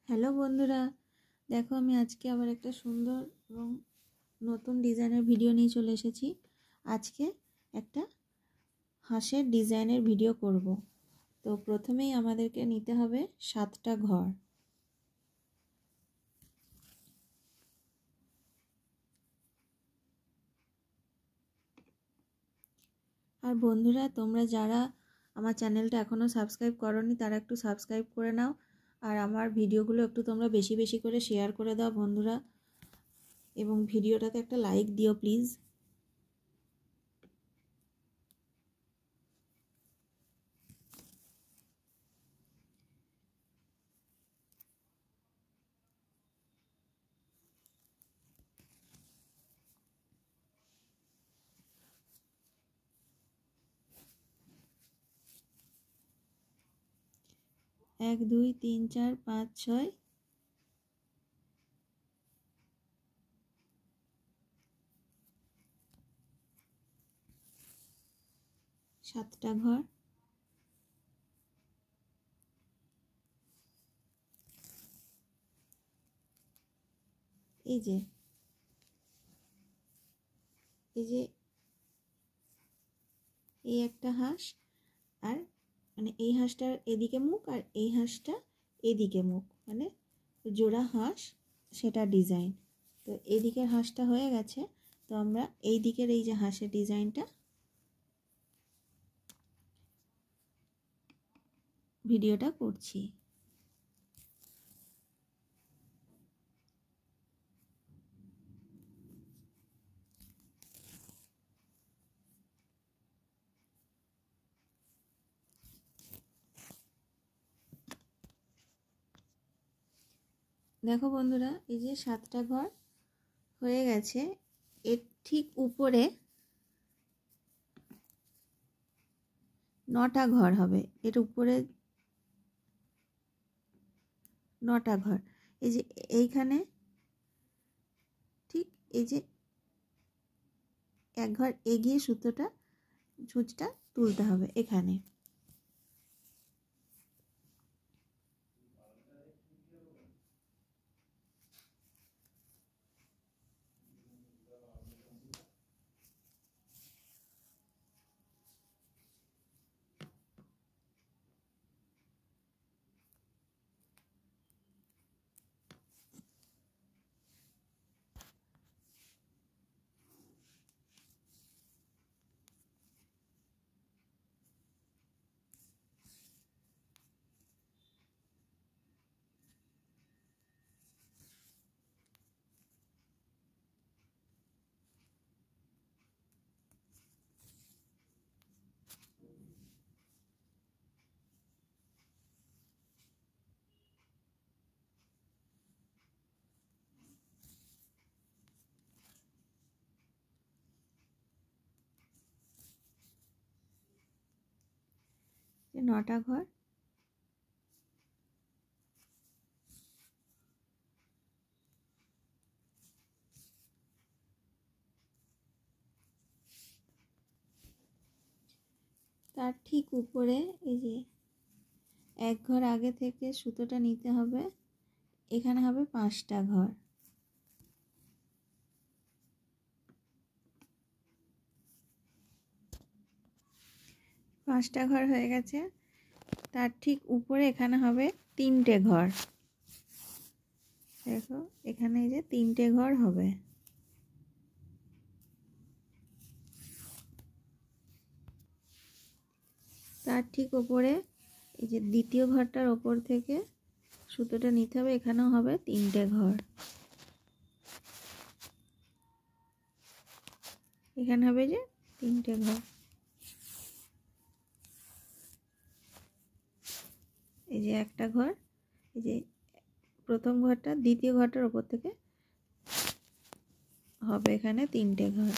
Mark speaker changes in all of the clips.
Speaker 1: Hello বন্ধুরা, দেখো আমি আজকে আবার একটা সুন্দর এবং নতুন ডিজাইনের ভিডিও নিয়ে চলে এসেছি। আজকে একটা হাঁসের ডিজাইনের ভিডিও করব। তো প্রথমেই আমাদেরকে নিতে হবে 7টা ঘর। আর বন্ধুরা, তোমরা যারা আমার চ্যানেলটা এখনও সাবস্ক্রাইব করোনি তারা একটু সাবস্ক্রাইব করে নাও, আর আমার ভিডিওগুলো একটু তোমরা বেশি বেশি করে শেয়ার করে দাও বন্ধুরা, এবং ভিডিওটাতে একটা লাইক দিও প্লিজ। 1 2 3 4 5 6 7টা ঘর। এই যে এই একটা হাঁস, আর মানে এই হাঁসটার এদিকে মুখ আর এই হাঁসটা এদিকে মুখ, মানে জোড়া হাঁস, সেটা ডিজাইন। তো এদিকের হাঁসটা হয়ে গেছে, তো আমরা এই দিকের এই যে হাঁসের ডিজাইনটা ভিডিওটা করছি। দেখো বন্ধুরা, এই যে 7টা ঘর হয়ে গেছে। এর ঠিক উপরে 9টা ঘর হবে। এর উপরে 9টা ঘর। এই যে এইখানে ঠিক এই যে এক ঘর এগিয়ে সুতোটা ছুঁচটা তুলতে হবে এখানে। যে 9টা ঘর। তার ঠিক উপরে এই যে এক ঘর আগে থেকে সুতোটা নিতে হবে, এখানে হবে 5টা ঘর। পাঁচটা ঘর হয়ে গেছে। তার ঠিক উপরে এখানে হবে 3টে ঘর। দেখো এখানে এই যে 3টে ঘর হবে। তার ঠিক উপরে এই যে দ্বিতীয় ঘরটার ওপর থেকে সুতোটা নিতে হবে, এখানেও হবে 3টে ঘর। এখানে হবে যে 3টে ঘর। এই যে একটা ঘর, এই যে প্রথম ঘরটা দ্বিতীয় ঘরটার ওপর থেকে হবে এখানে 3টে ঘর।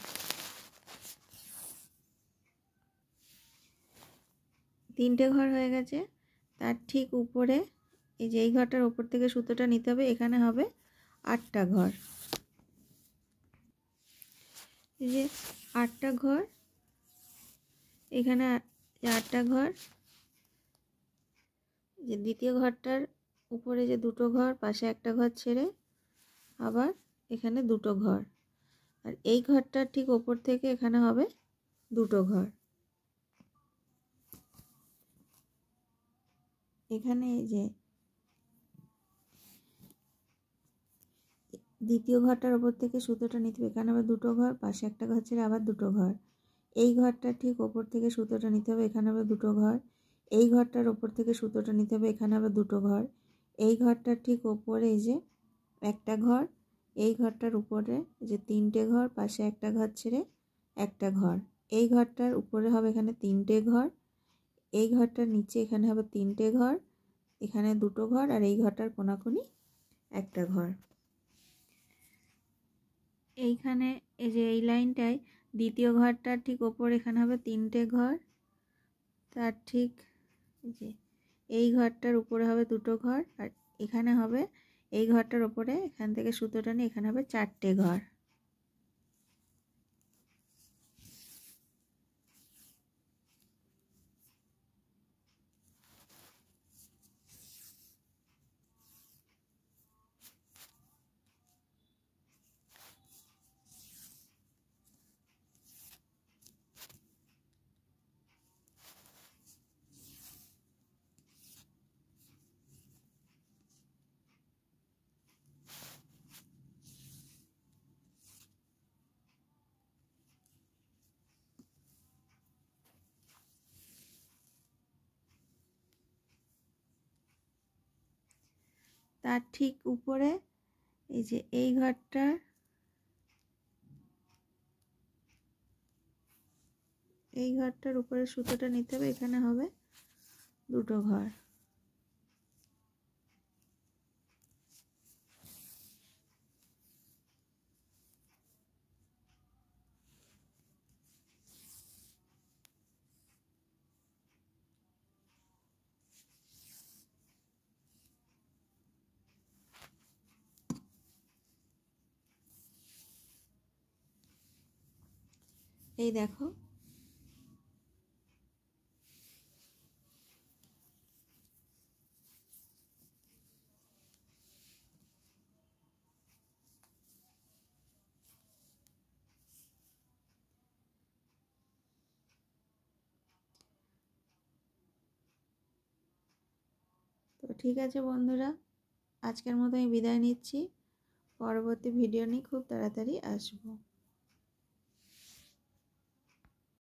Speaker 1: 3টে ঘর হয়ে গেছে। তার ঠিক উপরে এই যে এই ঘরটার ওপর থেকে সুতোটা নিতে হবে, এখানে হবে 8টা ঘর। এই যে 8টা ঘর, এখানে 8টা ঘর। যে দ্বিতীয় ঘরটার উপরে যে দুটো ঘর, পাশে একটা ঘর ছেড়ে আবার এখানে দুটো ঘর, আর এই ঘরটার ঠিক ওপর থেকে এখানে হবে দুটো ঘর। এখানে এই যে দ্বিতীয় ঘরটার ওপর থেকে সুতোটা নিতে হবে, এখানে আবার দুটো ঘর, পাশে একটা ঘর ছেড়ে আবার দুটো ঘর। এই ঘরটার ঠিক ওপর থেকে সুতোটা নিতে হবে, এখানে আবার দুটো ঘর। এই ঘরটার ওপর থেকে সুতোটা নিতে হবে, এখানে আবার দুটো ঘর। এই ঘরটার ঠিক ওপরে এই যে একটা ঘর, এই ঘরটার উপরে যে তিনটে ঘর, পাশে একটা ঘর ছেড়ে একটা ঘর। এই ঘরটার উপরে হবে এখানে তিনটে ঘর, এই ঘরটার নিচে এখানে হবে তিনটে ঘর, এখানে দুটো ঘর, আর এই ঘরটার কোনাকুনি একটা ঘর। এইখানে এই যে এই লাইনটায় দ্বিতীয় ঘরটার ঠিক ওপর এখানে হবে তিনটে ঘর, তার ঠিক যে এই ঘরটার উপরে হবে দুটো ঘর, আর এখানে হবে এই ঘরটার ওপরে এখান থেকে সুতোটা নিয়ে এখানে হবে চারটে ঘর। তার ঠিক উপরে এই যে এই ঘরটার উপরে সুতোটা নিতে হবে, এখানে হবে দুটো ঘর। এই দেখো, তো ঠিক আছে বন্ধুরা, আজকের মতো আমি বিদায় নিচ্ছি। পরবর্তী ভিডিও নিয়ে খুব তাড়াতাড়ি আসবো।